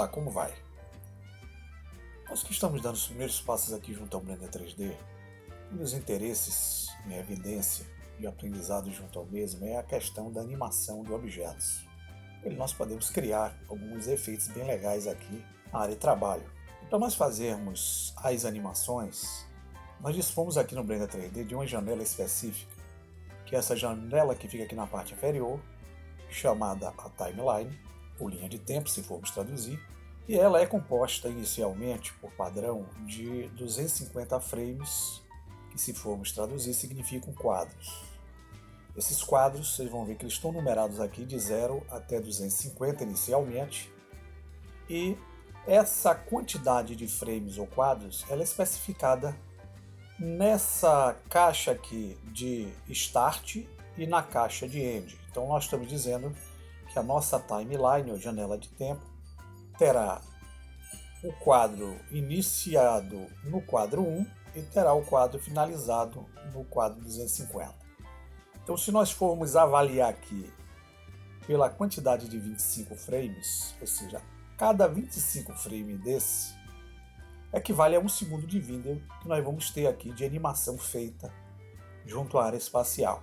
Olá, como vai? Nós que estamos dando os primeiros passos aqui junto ao Blender 3D, um dos interesses em evidência e aprendizado junto ao mesmo é a questão da animação de objetos. Nós podemos criar alguns efeitos bem legais aqui na área de trabalho. E para nós fazermos as animações, nós dispomos aqui no Blender 3D de uma janela específica, que é essa janela que fica aqui na parte inferior, chamada a Timeline, ou linha de tempo, se formos traduzir, e ela é composta inicialmente, por padrão, de 250 frames, que se formos traduzir significam quadros. Esses quadros, vocês vão ver que eles estão numerados aqui de 0 até 250 inicialmente, e essa quantidade de frames ou quadros ela é especificada nessa caixa aqui de Start e na caixa de End. Então nós estamos dizendo que a nossa timeline, ou janela de tempo, terá o quadro iniciado no quadro 1 e terá o quadro finalizado no quadro 250. Então, se nós formos avaliar aqui pela quantidade de 25 frames, ou seja, cada 25 frames desse equivale a 1 segundo de vídeo que nós vamos ter aqui de animação feita junto à área espacial.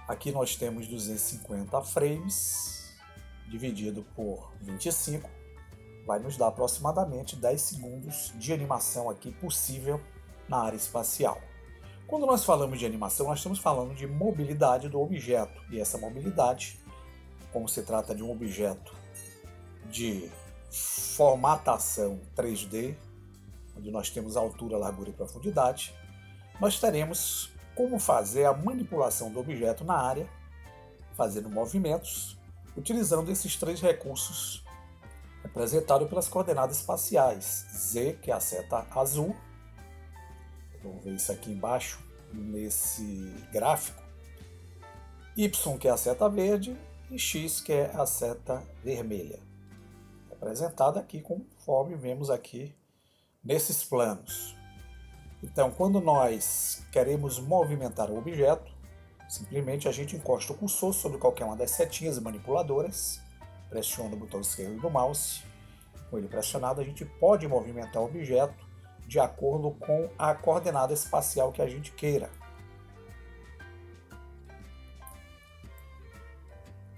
Aqui nós temos 250 frames dividido por 25, vai nos dar aproximadamente 10 segundos de animação aqui possível na área espacial. Quando nós falamos de animação, nós estamos falando de mobilidade do objeto, e essa mobilidade, como se trata de um objeto de formatação 3D, onde nós temos altura, largura e profundidade, nós teremos como fazer a manipulação do objeto na área, fazendo movimentos, utilizando esses três recursos representados pelas coordenadas espaciais. Z, que é a seta azul, vamos ver isso aqui embaixo nesse gráfico, Y, que é a seta verde, e X, que é a seta vermelha, representada aqui conforme vemos aqui nesses planos. Então, quando nós queremos movimentar o objeto, simplesmente a gente encosta o cursor sobre qualquer uma das setinhas manipuladoras, pressiona o botão esquerdo do mouse, com ele pressionado a gente pode movimentar o objeto de acordo com a coordenada espacial que a gente queira.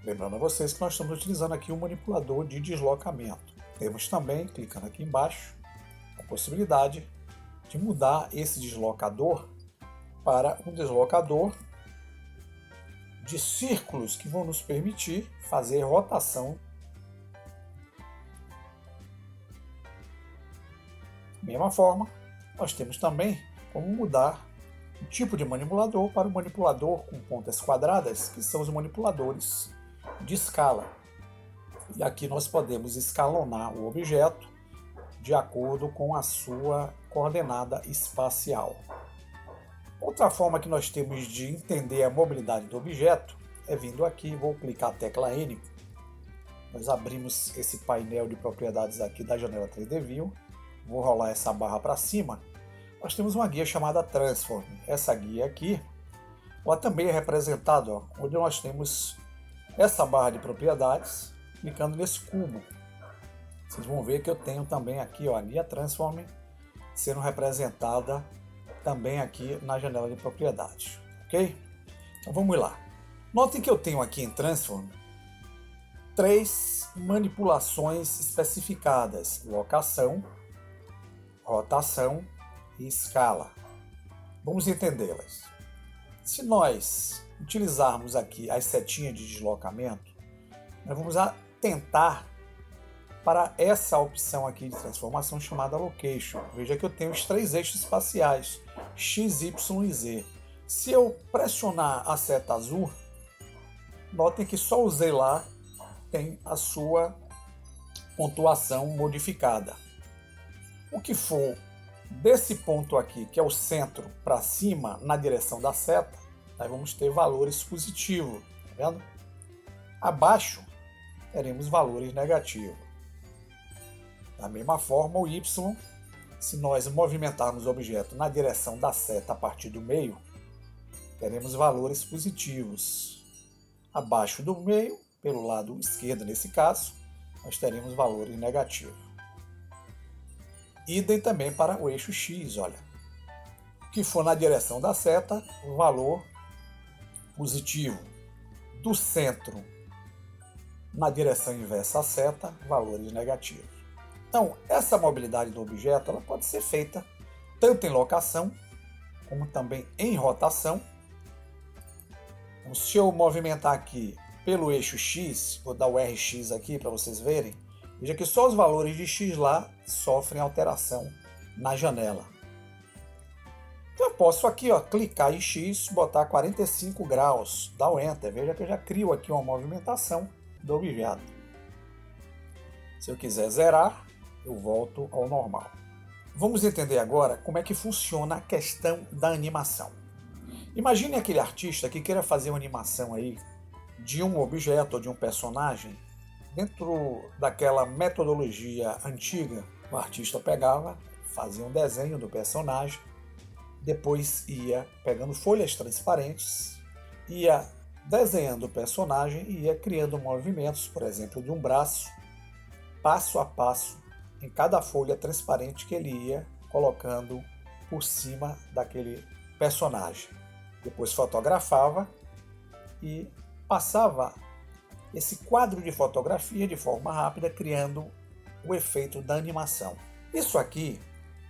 Lembrando a vocês que nós estamos utilizando aqui um manipulador de deslocamento. Temos também, clicando aqui embaixo, a possibilidade de mudar esse deslocador para um deslocador de círculos que vão nos permitir fazer rotação. Da mesma forma, nós temos também como mudar o tipo de manipulador para o manipulador com pontas quadradas, que são os manipuladores de escala. E aqui nós podemos escalonar o objeto de acordo com a sua coordenada espacial. Outra forma que nós temos de entender a mobilidade do objeto é vindo aqui, vou clicar a tecla N, nós abrimos esse painel de propriedades aqui da janela 3D View, vou rolar essa barra para cima, nós temos uma guia chamada Transform. Essa guia aqui, ela também é representada, onde nós temos essa barra de propriedades, clicando nesse cubo. Vocês vão ver que eu tenho também aqui a guia Transform sendo representada também aqui na janela de propriedades, ok? Então vamos lá. Notem que eu tenho aqui em Transform 3 manipulações especificadas: locação, rotação e escala. Vamos entendê-las. Se nós utilizarmos aqui as setinhas de deslocamento, nós vamos atentar para essa opção aqui de transformação chamada Location. Veja que eu tenho os 3 eixos espaciais, X, Y e Z. Se eu pressionar a seta azul, notem que só o Z lá tem a sua pontuação modificada. O que for desse ponto aqui, que é o centro, para cima, na direção da seta, nós vamos ter valores positivos, tá vendo? Abaixo, teremos valores negativos. Da mesma forma, o Y, se nós movimentarmos o objeto na direção da seta a partir do meio, teremos valores positivos. Abaixo do meio, pelo lado esquerdo nesse caso, nós teremos valores negativos. Idem também para o eixo X, olha. O que for na direção da seta, o valor positivo. Do centro na direção inversa à seta, valores negativos. Então, essa mobilidade do objeto ela pode ser feita tanto em locação, como também em rotação. Então, se eu movimentar aqui pelo eixo X, vou dar o RX aqui para vocês verem, veja que só os valores de X lá sofrem alteração na janela. Então eu posso aqui clicar em X, botar 45 graus, dar o Enter, veja que eu já crio aqui uma movimentação do objeto. Se eu quiser zerar, eu volto ao normal. Vamos entender agora como é que funciona a questão da animação. Imagine aquele artista que queira fazer uma animação aí de um objeto ou de um personagem dentro daquela metodologia antiga. O artista pegava, fazia um desenho do personagem, depois ia pegando folhas transparentes, ia desenhando o personagem e ia criando movimentos, por exemplo, de um braço, passo a passo, em cada folha transparente que ele ia colocando por cima daquele personagem. Depois fotografava e passava esse quadro de fotografia de forma rápida, criando o efeito da animação. Isso aqui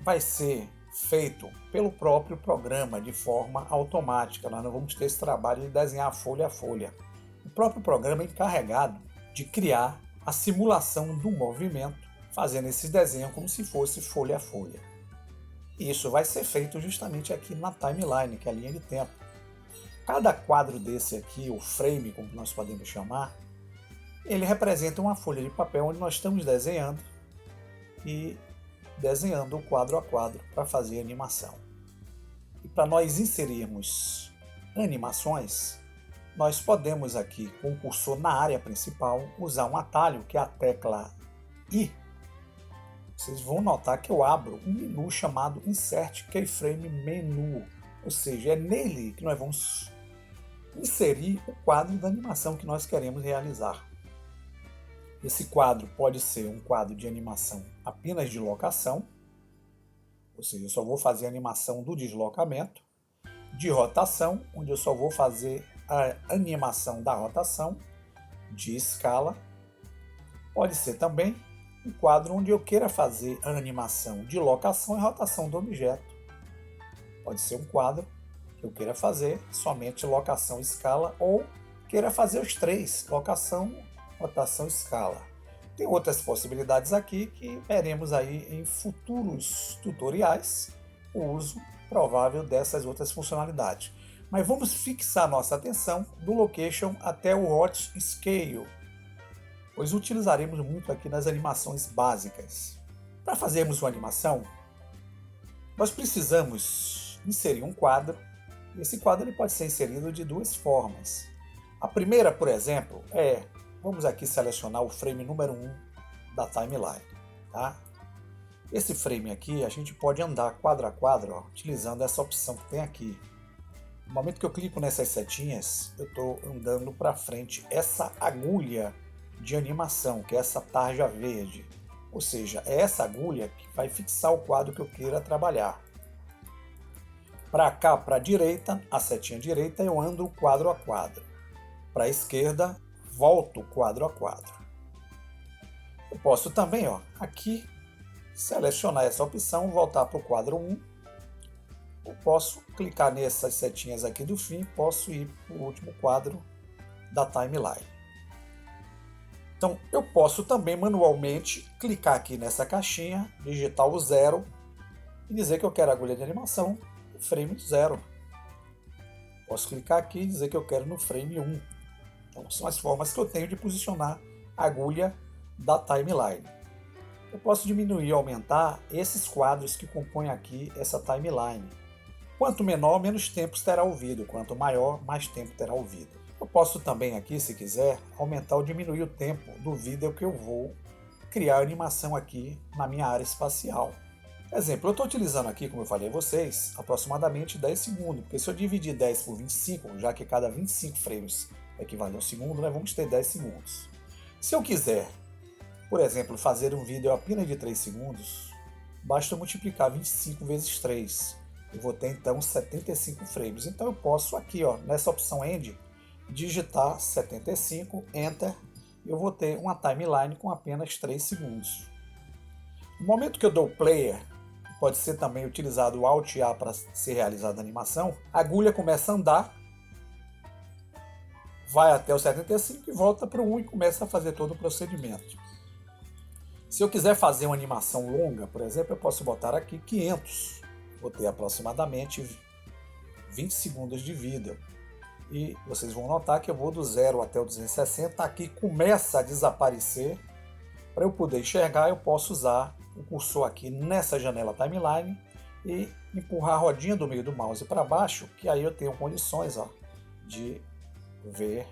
vai ser feito pelo próprio programa de forma automática. Nós não vamos ter esse trabalho de desenhar folha a folha. O próprio programa é encarregado de criar a simulação do movimento, fazendo esse desenho como se fosse folha a folha. E isso vai ser feito justamente aqui na timeline, que é a linha de tempo. Cada quadro desse aqui, o frame, como nós podemos chamar, ele representa uma folha de papel onde nós estamos desenhando e desenhando o quadro a quadro para fazer a animação. E para nós inserirmos animações, nós podemos aqui, com o cursor na área principal, usar um atalho que é a tecla I. Vocês vão notar que eu abro um menu chamado Insert Keyframe Menu, ou seja, é nele que nós vamos inserir o quadro da animação que nós queremos realizar. Esse quadro pode ser um quadro de animação apenas de locação, ou seja, eu só vou fazer a animação do deslocamento, de rotação, onde eu só vou fazer a animação da rotação, de escala. Pode ser também um quadro onde eu queira fazer a animação de locação e rotação do objeto. Pode ser um quadro que eu queira fazer somente locação e escala, ou queira fazer os três, locação, rotação e escala. Tem outras possibilidades aqui que veremos aí em futuros tutoriais o uso provável dessas outras funcionalidades. Mas vamos fixar nossa atenção do Location até o Hot Scale, pois utilizaremos muito aqui nas animações básicas. Para fazermos uma animação, nós precisamos inserir um quadro. Esse quadro ele pode ser inserido de duas formas. A primeira, por exemplo, vamos aqui selecionar o frame número 1 da timeline. Tá? Esse frame aqui a gente pode andar quadro a quadro, utilizando essa opção que tem aqui. No momento que eu clico nessas setinhas, eu estou andando para frente essa agulha de animação, que é essa tarja verde. Ou seja, é essa agulha que vai fixar o quadro que eu queira trabalhar. Para cá, para a direita, a setinha direita, eu ando quadro a quadro. Para a esquerda, volto quadro a quadro. Eu posso também, aqui, selecionar essa opção, voltar para o quadro 1. Eu posso clicar nessas setinhas aqui do fim, posso ir para o último quadro da timeline. Então, eu posso também manualmente clicar aqui nessa caixinha, digitar o 0 e dizer que eu quero agulha de animação no frame 0. Posso clicar aqui e dizer que eu quero no frame 1. Então, são as formas que eu tenho de posicionar a agulha da timeline. Eu posso diminuir ou aumentar esses quadros que compõem aqui essa timeline. Quanto menor, menos tempo terá o vídeo. Quanto maior, mais tempo terá o vídeo. Eu posso também aqui, se quiser, aumentar ou diminuir o tempo do vídeo que eu vou criar a animação aqui na minha área espacial. Exemplo, eu estou utilizando aqui, como eu falei a vocês, aproximadamente 10 segundos, porque se eu dividir 10 por 25, já que cada 25 frames equivale a um segundo, nós vamos ter 10 segundos. Se eu quiser, por exemplo, fazer um vídeo apenas de 3 segundos, basta eu multiplicar 25 vezes 3. Eu vou ter então 75 frames. Então eu posso aqui, ó, nessa opção End, digitar 75, Enter, e eu vou ter uma timeline com apenas 3 segundos. No momento que eu dou Player, pode ser também utilizado o Alt A para ser realizada a animação, a agulha começa a andar, vai até o 75 e volta para o 1 e começa a fazer todo o procedimento. Se eu quiser fazer uma animação longa, por exemplo, eu posso botar aqui 500. Vou ter aproximadamente 20 segundos de vida. E vocês vão notar que eu vou do 0 até o 260. Aqui começa a desaparecer. Para eu poder enxergar, eu posso usar o cursor aqui nessa janela Timeline e empurrar a rodinha do meio do mouse para baixo, que aí eu tenho condições, ó, de ver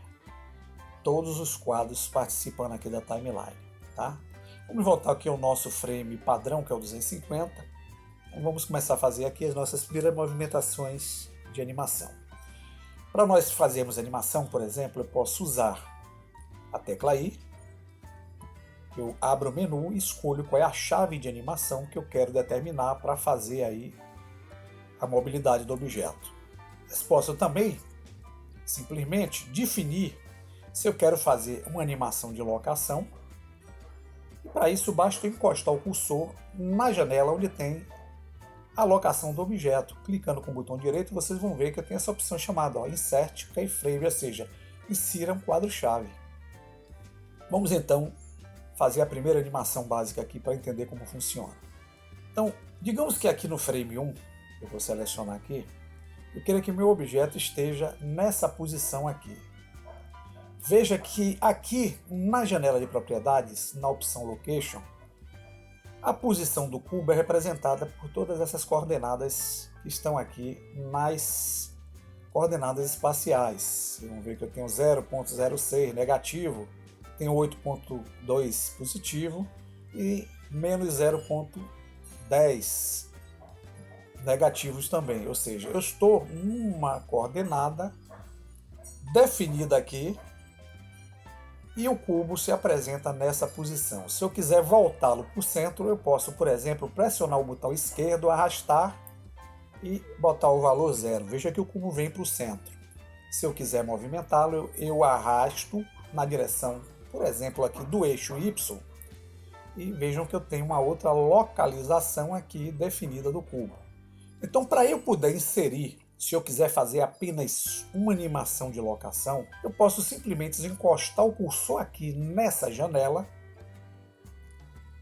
todos os quadros participando aqui da timeline, tá? Vamos voltar aqui ao nosso frame padrão, que é o 250. Então vamos começar a fazer aqui as nossas primeiras movimentações de animação. Para nós fazermos animação, por exemplo, eu posso usar a tecla I. Eu abro o menu e escolho qual é a chave de animação que eu quero determinar para fazer aí a mobilidade do objeto. Mas posso também simplesmente definir se eu quero fazer uma animação de locação. E para isso basta eu encostar o cursor na janela onde tem a locação do objeto. Clicando com o botão direito, vocês vão ver que eu tenho essa opção chamada, ó, Insert Keyframe, ou seja, insira um quadro-chave. Vamos então fazer a primeira animação básica aqui para entender como funciona. Então, digamos que aqui no frame 1, eu vou selecionar aqui, eu quero que meu objeto esteja nessa posição aqui. Veja que aqui na janela de propriedades, na opção Location, a posição do cubo é representada por todas essas coordenadas que estão aqui nas coordenadas espaciais. Vocês vão ver que eu tenho 0.06 negativo, tenho 8.2 positivo e menos 0.10 negativos também. Ou seja, eu estou numa coordenada definida aqui e o cubo se apresenta nessa posição. Se eu quiser voltá-lo para o centro, eu posso, por exemplo, pressionar o botão esquerdo, arrastar e botar o valor 0. Veja que o cubo vem para o centro. Se eu quiser movimentá-lo, eu arrasto na direção, por exemplo, aqui do eixo Y. E vejam que eu tenho uma outra localização aqui definida do cubo. Então, para eu poder inserir, se eu quiser fazer apenas uma animação de locação, eu posso simplesmente encostar o cursor aqui nessa janela,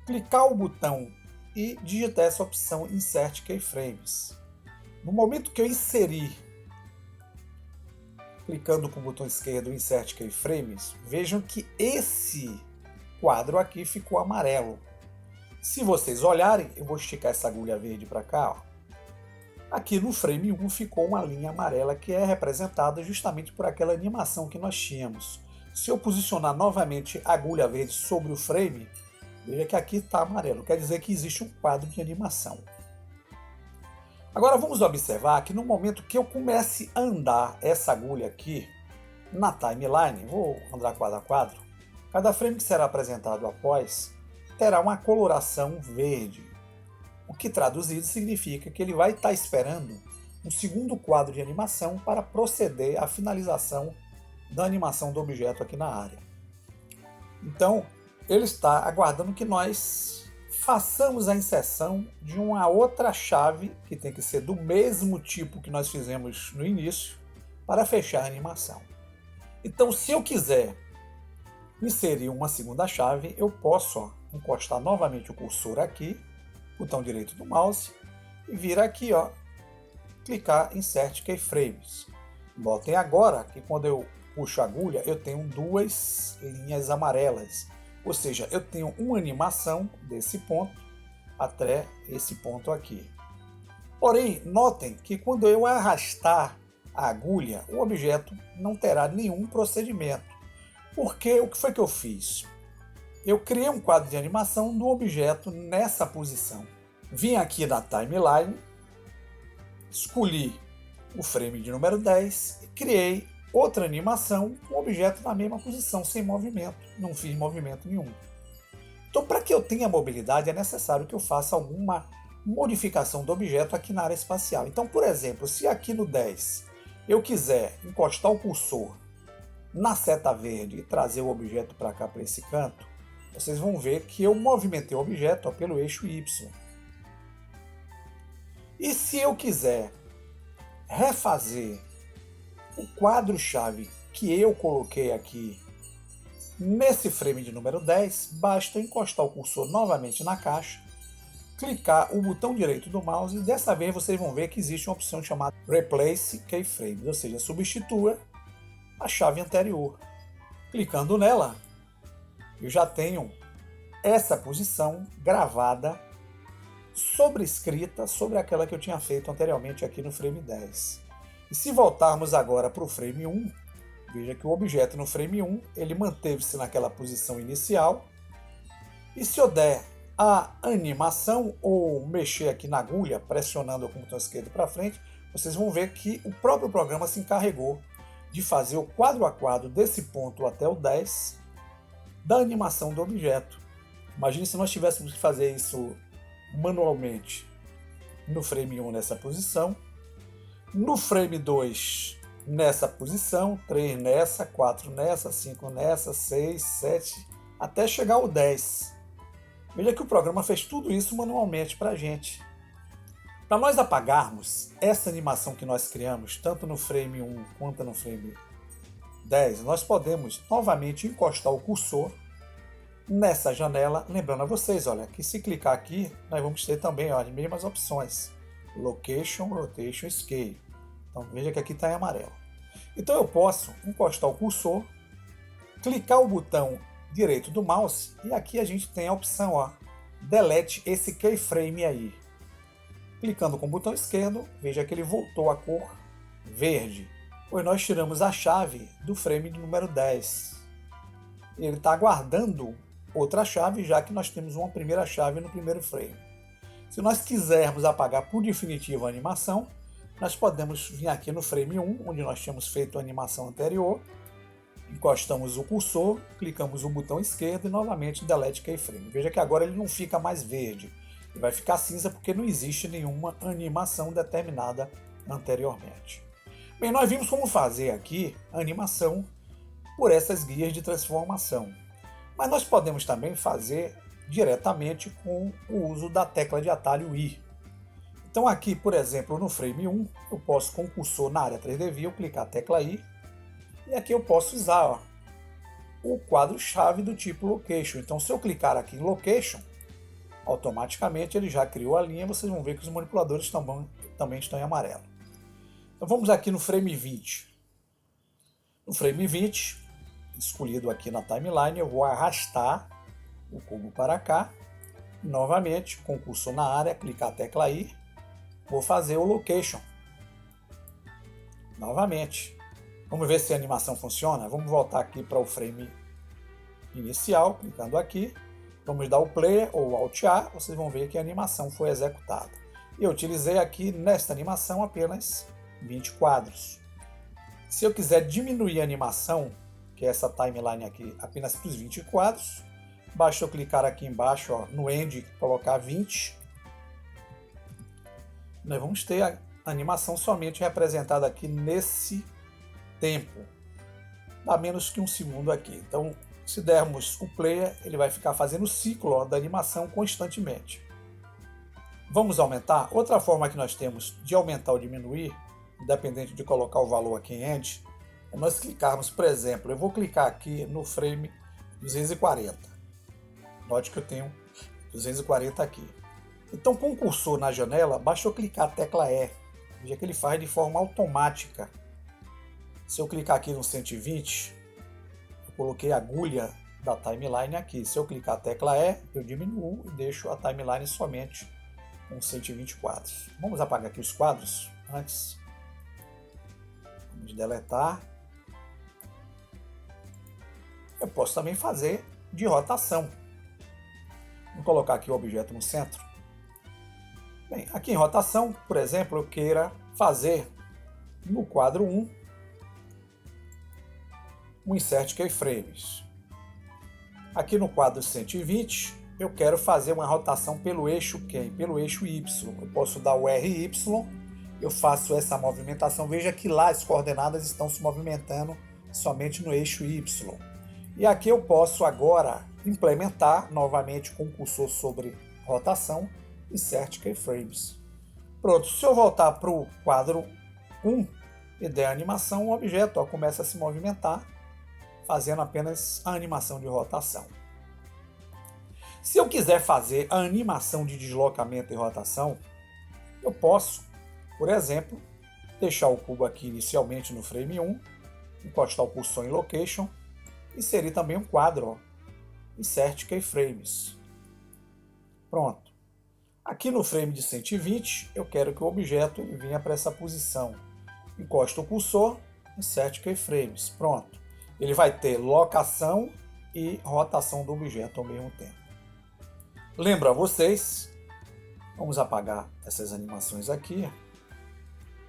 clicar o botão e digitar essa opção Insert Keyframes. No momento que eu inserir, clicando com o botão esquerdo Insert Keyframes, vejam que esse quadro aqui ficou amarelo. Se vocês olharem, eu vou esticar essa agulha verde para cá, ó. Aqui no frame 1 ficou uma linha amarela que é representada justamente por aquela animação que nós tínhamos. Se eu posicionar novamente a agulha verde sobre o frame, veja que aqui está amarelo, quer dizer que existe um quadro de animação. Agora vamos observar que no momento que eu comece a andar essa agulha aqui na timeline, vou andar quadro a quadro, cada frame que será apresentado após terá uma coloração verde. O que traduzido significa que ele vai estar esperando um segundo quadro de animação para proceder à finalização da animação do objeto aqui na área. Então, ele está aguardando que nós façamos a inserção de uma outra chave, que tem que ser do mesmo tipo que nós fizemos no início, para fechar a animação. Então, se eu quiser inserir uma segunda chave, eu posso encostar novamente o cursor aqui, botão direito do mouse, e vir aqui, ó, clicar Insert Keyframes. Notem agora que quando eu puxo a agulha, eu tenho duas linhas amarelas, ou seja, eu tenho uma animação desse ponto até esse ponto aqui. Porém, notem que quando eu arrastar a agulha, o objeto não terá nenhum procedimento. Porque o que foi que eu fiz? Eu criei um quadro de animação do objeto nessa posição. Vim aqui na timeline, escolhi o frame de número 10 e criei outra animação com o objeto na mesma posição, sem movimento. Não fiz movimento nenhum. Então, para que eu tenha mobilidade, é necessário que eu faça alguma modificação do objeto aqui na área espacial. Então, por exemplo, se aqui no 10 eu quiser encostar o cursor na seta verde e trazer o objeto para cá, para esse canto, vocês vão ver que eu movimentei o objeto pelo eixo Y. E se eu quiser refazer o quadro-chave que eu coloquei aqui nesse frame de número 10, basta encostar o cursor novamente na caixa, clicar o botão direito do mouse e dessa vez vocês vão ver que existe uma opção chamada Replace Keyframe, ou seja, substitua a chave anterior. Clicando nela, eu já tenho essa posição gravada, sobrescrita sobre aquela que eu tinha feito anteriormente aqui no frame 10. E se voltarmos agora para o frame 1, veja que o objeto no frame 1 ele manteve-se naquela posição inicial. E se eu der a animação ou mexer aqui na agulha, pressionando com o botão esquerdo para frente, vocês vão ver que o próprio programa se encarregou de fazer o quadro a quadro desse ponto até o 10 da animação do objeto. Imagine se nós tivéssemos que fazer isso manualmente no frame 1 nessa posição, no frame 2 nessa posição, 3 nessa, 4 nessa, 5 nessa, 6, 7, até chegar ao 10. Veja que o programa fez tudo isso manualmente para a gente. Para nós apagarmos essa animação que nós criamos, tanto no frame 1 quanto no frame 10, nós podemos novamente encostar o cursor nessa janela, lembrando a vocês, olha, que se clicar aqui, nós vamos ter também as mesmas opções, Location, Rotation, Scale. Então veja que aqui está em amarelo. Então eu posso encostar o cursor, clicar o botão direito do mouse e aqui a gente tem a opção, ó, Delete esse keyframe aí. Clicando com o botão esquerdo, veja que ele voltou à cor verde, pois nós tiramos a chave do frame de número 10. Ele está aguardando outra chave, já que nós temos uma primeira chave no primeiro frame. Se nós quisermos apagar por definitivo a animação, nós podemos vir aqui no frame 1, onde nós tínhamos feito a animação anterior, encostamos o cursor, clicamos o botão esquerdo e novamente Delete Keyframe. Veja que agora ele não fica mais verde, ele vai ficar cinza porque não existe nenhuma animação determinada anteriormente. Bem, nós vimos como fazer aqui a animação por essas guias de transformação. Mas nós podemos também fazer diretamente com o uso da tecla de atalho I. Então aqui, por exemplo, no frame 1, eu posso com o cursor na área 3D View, clicar a tecla I, e aqui eu posso usar, ó, o quadro-chave do tipo Location. Então se eu clicar aqui em Location, automaticamente ele já criou a linha, vocês vão ver que os manipuladores também estão em amarelo. Então vamos aqui no frame 20. No frame 20, escolhido aqui na timeline, eu vou arrastar o cubo para cá. E, novamente, com o cursor na área, clicar a tecla I, vou fazer o Location. Novamente. Vamos ver se a animação funciona. Vamos voltar aqui para o frame inicial, clicando aqui. Vamos dar o Play ou Alt A, vocês vão ver que a animação foi executada. Eu utilizei aqui nesta animação apenas 20 quadros. Se eu quiser diminuir a animação, que é essa timeline aqui, apenas para os 20 quadros, basta eu clicar aqui embaixo, ó, no End, colocar 20. Nós vamos ter a animação somente representada aqui nesse tempo. Dá menos que um segundo aqui. Então, se dermos o Play, ele vai ficar fazendo o ciclo, ó, da animação constantemente. Vamos aumentar? Outra forma que nós temos de aumentar ou diminuir, independente de colocar o valor aqui em End, é nós clicarmos, por exemplo, eu vou clicar aqui no frame 240. Note que eu tenho 240 aqui. Então, com o cursor na janela, basta eu clicar a tecla E. Veja que ele faz de forma automática. Se eu clicar aqui no 120, eu coloquei a agulha da timeline aqui. Se eu clicar a tecla E, eu diminuo e deixo a timeline somente com 120 quadros. Vamos apagar aqui os quadros antes. Vamos deletar. Eu posso também fazer de rotação. Vou colocar aqui o objeto no centro. Bem, aqui em rotação, por exemplo, eu queira fazer no quadro 1 um Insert Keyframes. Aqui no quadro 120, eu quero fazer uma rotação pelo eixo quem? Pelo eixo Y. Eu posso dar o RY, eu faço essa movimentação. Veja que lá as coordenadas estão se movimentando somente no eixo Y. E aqui eu posso agora implementar novamente com o cursor sobre rotação, Insert Keyframes. Pronto, se eu voltar para o quadro 1 e der animação, o objeto começa a se movimentar, fazendo apenas a animação de rotação. Se eu quiser fazer a animação de deslocamento e rotação, eu posso, por exemplo, deixar o cubo aqui inicialmente no frame 1, encostar o cursor em Location, inserir também um quadro, Insert Keyframes. Pronto. Aqui no frame de 120, eu quero que o objeto venha para essa posição. Encosto o cursor, Insert Keyframes. Pronto. Ele vai ter locação e rotação do objeto ao mesmo tempo. Lembro a vocês, vamos apagar essas animações aqui.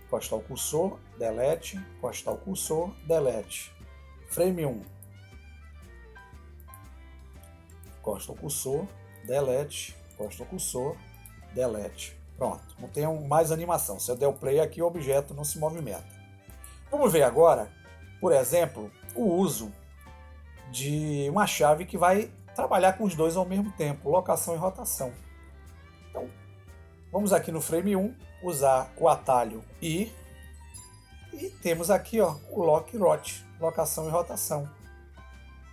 Encostar o cursor, Delete, encostar o cursor, Delete. Frame 1. Encosta o cursor, Delete, encosta o cursor, Delete. Pronto, não tem mais animação. Se eu der o play aqui, o objeto não se movimenta. Vamos ver agora, por exemplo, o uso de uma chave que vai trabalhar com os dois ao mesmo tempo, locação e rotação. Então, vamos aqui no frame 1, usar o atalho I, e temos aqui o Lock Rot, locação e rotação.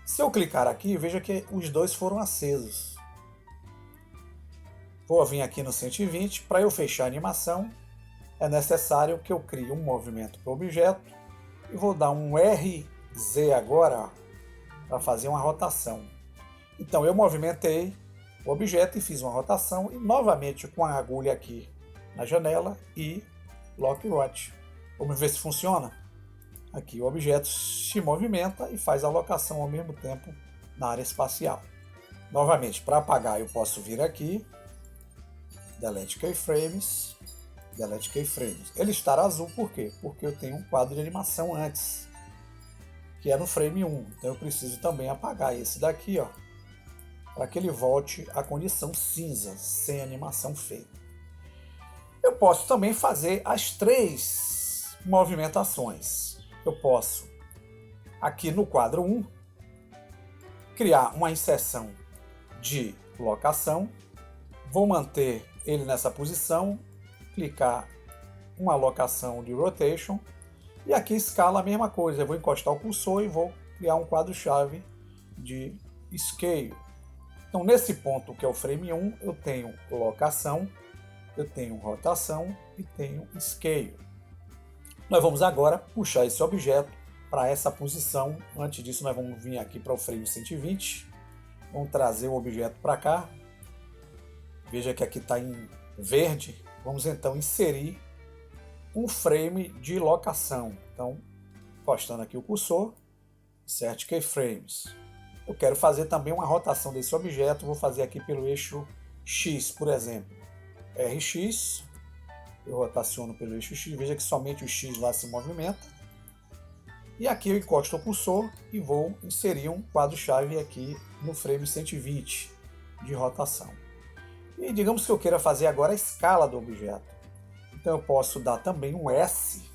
Se eu clicar aqui, veja que os dois foram acesos. Vou vir aqui no 120, para eu fechar a animação, é necessário que eu crie um movimento para o objeto, e vou dar um RZ agora, para fazer uma rotação. Então eu movimentei o objeto e fiz uma rotação, e novamente com a agulha aqui na janela e Lock Rot. Vamos ver se funciona? Aqui o objeto se movimenta e faz a locação ao mesmo tempo na área espacial. Novamente, para apagar eu posso vir aqui, Delete Keyframes, Delete Keyframes. Ele estará azul por quê? Porque eu tenho um quadro de animação antes, que é no frame 1. Então eu preciso também apagar esse daqui, para que ele volte à condição cinza, sem animação feita. Eu posso também fazer as 3 movimentações. Eu posso, aqui no quadro 1, criar uma inserção de locação. Vou manter ele nessa posição, clicar uma locação de rotation, e aqui escala a mesma coisa. Eu vou encostar o cursor e vou criar um quadro-chave de scale. Então, nesse ponto, que é o frame 1, eu tenho locação, eu tenho rotação e tenho scale. Nós vamos agora puxar esse objeto para essa posição. Antes disso, nós vamos vir aqui para o frame 120. Vamos trazer o objeto para cá. Veja que aqui está em verde. Vamos então inserir um frame de locação. Então, encostando aqui o cursor, Insert Keyframes. Eu quero fazer também uma rotação desse objeto. Vou fazer aqui pelo eixo X, por exemplo. RX. Eu rotaciono pelo eixo X. Veja que somente o X lá se movimenta. E aqui eu encosto o cursor e vou inserir um quadro-chave aqui no frame 120 de rotação. E digamos que eu queira fazer agora a escala do objeto. Então eu posso dar também um S.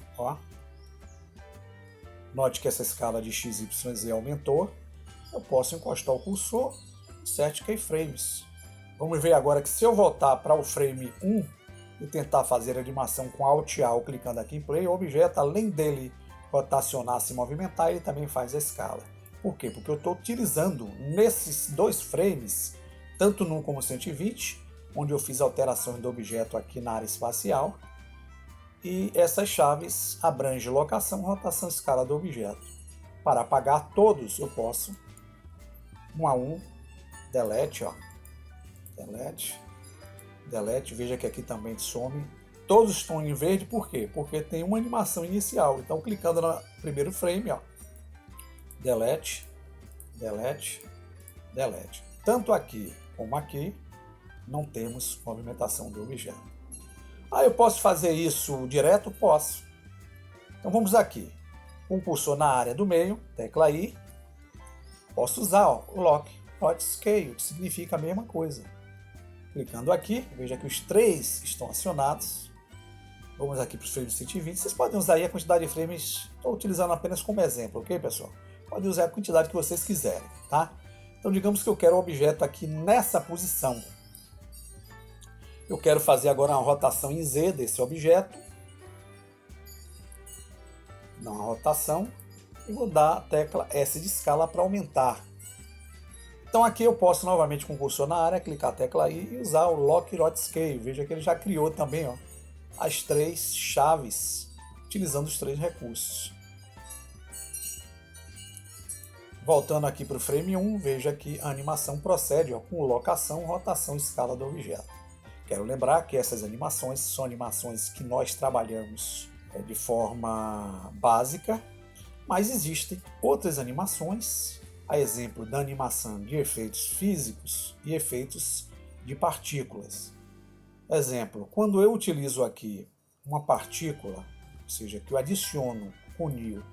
Note que essa escala de X, Y, Z aumentou. Eu posso encostar o cursor, Insert Keyframes. Vamos ver agora que se eu voltar para o frame 1 e tentar fazer a animação com Alt A, clicando aqui em Play, o objeto, além dele rotacionar, se movimentar, ele também faz a escala. Por quê? Porque eu estou utilizando nesses 2 frames, tanto no como 120, onde eu fiz alterações do objeto aqui na área espacial, e essas chaves abrangem locação, rotação e escala do objeto. Para apagar todos, eu posso, 1 a 1, Delete, Delete, Delete, veja que aqui também some. Todos estão em verde, por quê? Porque tem uma animação inicial. Então, clicando no primeiro frame, Delete, Delete, Delete. Tanto aqui como aqui, não temos movimentação do objeto. Eu posso fazer isso direto? Posso. Então vamos aqui. Com o cursor na área do meio, tecla I. Posso usar o Lock Rot Scale, que significa a mesma coisa. Clicando aqui, veja que os 3 estão acionados. Vamos aqui para os frames 120. Vocês podem usar aí a quantidade de frames, estou utilizando apenas como exemplo, ok, pessoal? Podem usar a quantidade que vocês quiserem, tá? Então, digamos que eu quero o objeto aqui nessa posição. Eu quero fazer agora uma rotação em Z desse objeto. Dar uma rotação e vou dar a tecla S de escala para aumentar. Então aqui eu posso novamente com o cursor na área, clicar a tecla I e usar o Lock Rot Scale. Veja que ele já criou também, ó, as 3 chaves, utilizando os 3 recursos. Voltando aqui para o frame 1, veja que a animação procede, ó, com locação, rotação e escala do objeto. Quero lembrar que essas animações são animações que nós trabalhamos de forma básica, mas existem outras animações, a exemplo da animação de efeitos físicos e efeitos de partículas. Exemplo, quando eu utilizo aqui uma partícula, ou seja, que eu adiciono, unio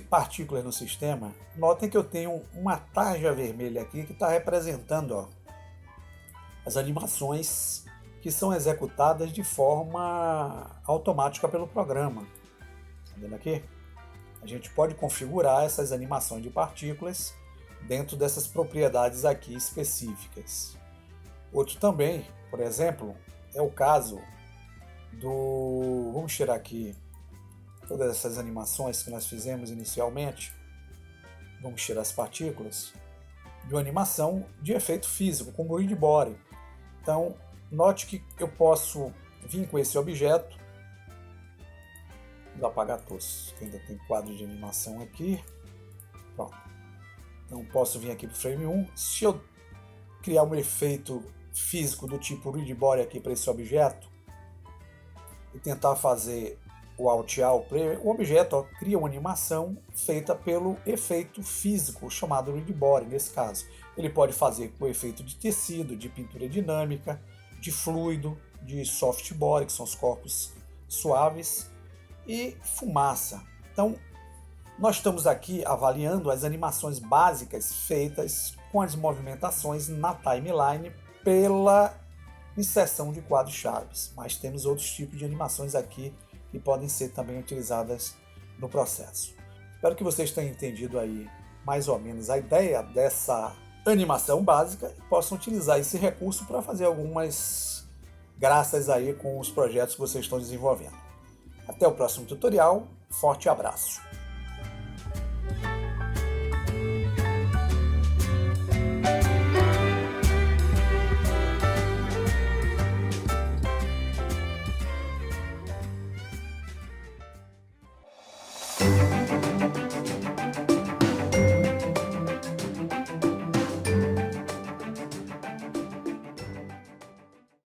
partículas no sistema, notem que eu tenho uma tarja vermelha aqui que está representando, ó, as animações que são executadas de forma automática pelo programa. Está vendo aqui? A gente pode configurar essas animações de partículas dentro dessas propriedades aqui específicas. Outro também, por exemplo, é o caso do... Vamos tirar aqui todas essas animações que nós fizemos inicialmente. Vamos tirar as partículas de uma animação de efeito físico, com grid body. Então, note que eu posso vir com esse objeto. Vou apagar todos, que ainda tem quadro de animação aqui. Pronto. Então, posso vir aqui para o frame 1. Se eu criar um efeito físico do tipo grid body aqui para esse objeto e tentar fazer o Alt-Al, o objeto, ó, cria uma animação feita pelo efeito físico, chamado grid body, nesse caso. Ele pode fazer com o efeito de tecido, de pintura dinâmica, de fluido, de soft body, que são os corpos suaves, e fumaça. Então, nós estamos aqui avaliando as animações básicas feitas com as movimentações na timeline pela inserção de quadros chaves, mas temos outros tipos de animações aqui que podem ser também utilizadas no processo. Espero que vocês tenham entendido aí mais ou menos a ideia dessa animação básica e possam utilizar esse recurso para fazer algumas graças aí com os projetos que vocês estão desenvolvendo. Até o próximo tutorial, forte abraço!